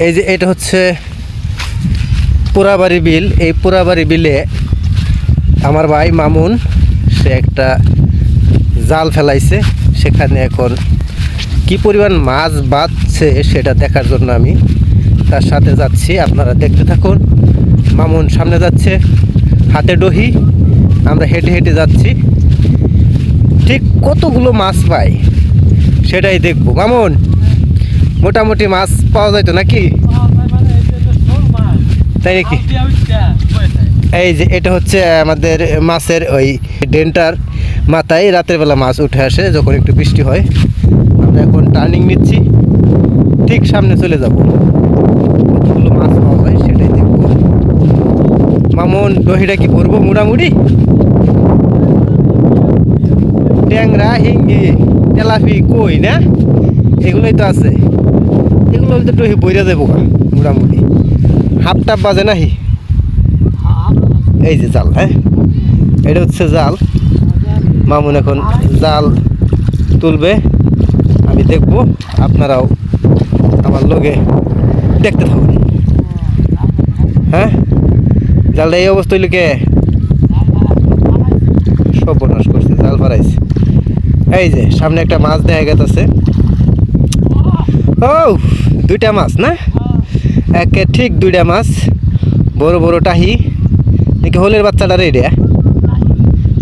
এই যে এটা হচ্ছে পোড়াবাড়ি বিল। এই পোড়াবাড়ি বিলে আমার ভাই মামুন সে একটা জাল ফেলাইছে, সেখানে এখন কি পরিমাণ মাছ বাঁধছে সেটা দেখার জন্য আমি তার সাথে যাচ্ছি। আপনারা দেখতে থাকুন। মামুন সামনে যাচ্ছে, হাতে ডহি, আমরা হেঁটে হেঁটে যাচ্ছি। ঠিক কতগুলো মাছ পাই সেটাই দেখব। মামুন, মোটামুটি মাছ পাওয়া যায় তো নাকি? তাই নাকি? এই যে এটা হচ্ছে আমাদের মাছের ওই ডেন্টার মাথায় রাতের বেলা মাছ উঠে আসে যখন একটু বৃষ্টি হয়। আমরা এখন টার্নিং নিচ্ছি, ঠিক সামনে চলে যাব। কতগুলো মাছ পাওয়া যায় সেটাই দেখব। মামুন, দহিটা কি করবো? মোটামুটি ট্যাংরা, হিঙ্গি, তেলাপি, কই না, এগুলোই তো আছে। এগুলো তো দহি বইরা দেবো মোটামুটি। হাফ টাপ বাজে নাহি? এই যে জাল, হ্যাঁ এটা হচ্ছে জাল। মামুন এখন জাল তুলবে, আমি দেখব, আপনারাও আমার লগে দেখতে থাকুন। হ্যাঁ, জালটা এই অবস্থা হইলে কে সর্বনাশ করছে, জাল ফারাইছে। এই যে সামনে একটা মাছ দেখা গেছে। ও, দুইটা মাছ না, একে ঠিক দুইটা মাছ, বড় বড় টাহি নাকি হোলের বাচ্চাটা রে?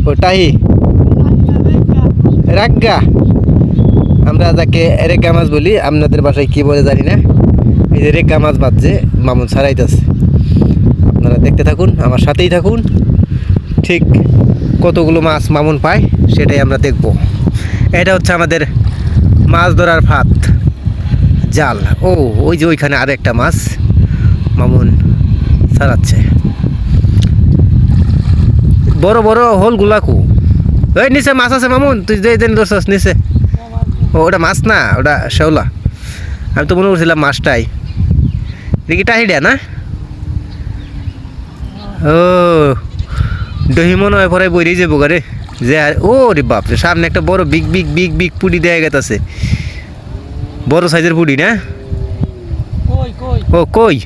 ও টাহি, রাগ্গা, আমরা যাকে রেগা মাছ বলি, আপনাদের বাসায় কি বলে জানি না। এই যে রেগা মাছ বাজছে, মামুন ছাড়াইতেছে। আপনারা দেখতে থাকুন, আমার সাথেই থাকুন। ঠিক কতগুলো মাছ মামুন পায় সেটাই আমরা দেখব। এটা হচ্ছে আমাদের মাছ ধরার ফাঁদ, জাল। ও, ওই যে ওইখানে আর একটা মাছ মামুন ছাড়াচ্ছে। বড় বড় হোলগুলা কু? ওই নিচে মাছ আছে মামুন, তুই যে দিন ধরছস নিচে। ও, ওটা মাছ না, ওটা শেওলা। আমি তো মনে করছিলাম মাছটাই। দেখি টাহিডা না? ও, দহি মনে হয় পরে বইরেই যাবো গারে যে। আর ও রে বাপরে, সামনে একটা বড় বিগ বিগ বিগ বিগ পুডি দেয়া গেছে, বড় সাইজের পুডি না? ও কই,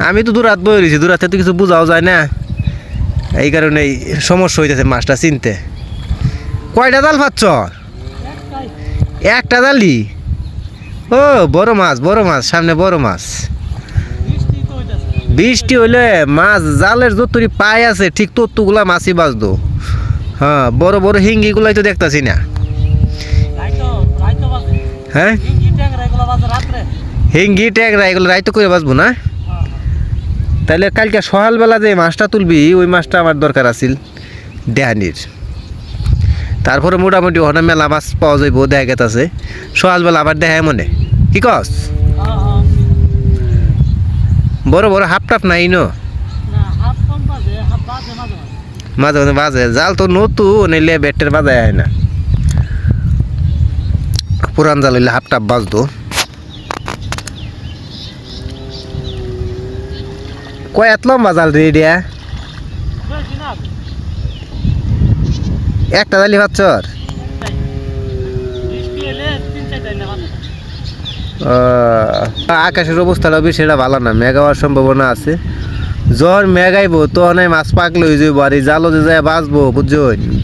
আমি তো দূরাত বই রয়েছি, দূরাতে তো কিছু বোঝাও যায় না, এই কারণে সমস্যা হইতেছে মাছটা চিনতে। কয়টা জাল পাচ্ছ? একটা জালি? ও, বড় মাছ, বড় মাছ, সামনে বড় মাছ। বৃষ্টি হইলে মাছ জালের যতরি পাই আছে ঠিক ততগুলা মাছই বাঁচতো। হ্যাঁ, বড় বড় হিঙ্গি গুলাই তো দেখতেছি না। হ্যাঁ, হিঙ্গি, ট্যাংরা এগুলো রাইতো করে বাঁচবো না? তাহলে কালকে সকালবেলা যে মাছটা তুলবি ওই মাছটা আমার দরকার আছিল দেহানির। তারপরে মোটামুটি ওখানে মেলা মাছ পাওয়া যাইব দেখা গেছে। সকালবেলা আবার দেখায় মনে, কি কস? বড় বড় হাফ টাপ নাই ন? মাঝে মাঝে বাজে, জাল তো নতুন এলে বেটের বাজায় হয় না। পুরান জাল হইলে হাফ টাপ বাজতো। কয় এত লম্বা জাল রে দিয়া? একটা জালি ভাবছর? আকাশের অবস্থাটা বেশি সেটা ভালো না, মেঘ হওয়ার সম্ভাবনা আছে। যখন মেঘ আইব তখন মাছ পাকলে হয়ে যাইব, আর এই জালও যে যায় বাঁচবো বুঝছো,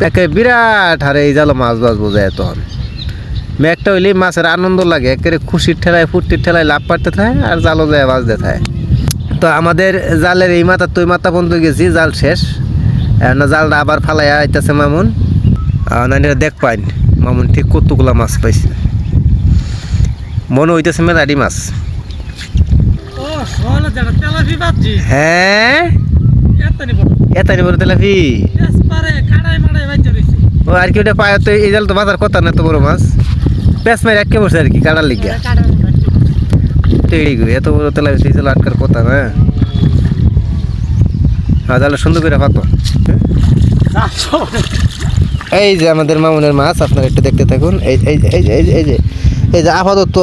একে বিরাট হারে এই জালও মাছ বাঁচবো যায়। তখন মেঘটা হইলেই মাছের আনন্দ লাগে, একেবারে খুশির ঠেলায় ফুর্তির ঠেলায় লাভ পাড়তে থাকে আর জালও যায় বাঁচতে থাকে। তো আমাদের জালের এই মাথা তো ওই মাথা পর্যন্ত গেছি, জাল শেষ। এখন জালটা আবার ফালাইয়া আইতেছে মামুন। নানিরা দেখ পাইন মামুন ঠিক কতগুলা মাছ পাইছে, মনে হইতেছে মেলাডি মাছ। হ্যাঁ, এতানি বড় তেলাপি। ও, আর কি ওটা পায় তো, এই জাল তো বাজার কথা না, এত বড় মাছ পেঁচ মারি আটকে বসে আর কি কাটার লিগা। এত বড় তেলাপি জাল আটকার কথা না। হ্যাঁ, জালটা সুন্দর করে পাতো। এই যে আমাদের মামুনের মাছ, আপনারা একটু দেখতে থাকুন। এই এই এই এই এই যে এই যে আপাতত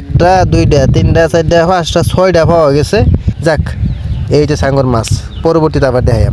একটা, দুইটা, তিনটা, চারটা, পাঁচটা, ছয়টা পাওয়া গেছে। যাক, এই যে সাঙ্গর মাছ, পরবর্তীতে আবার দেখাই।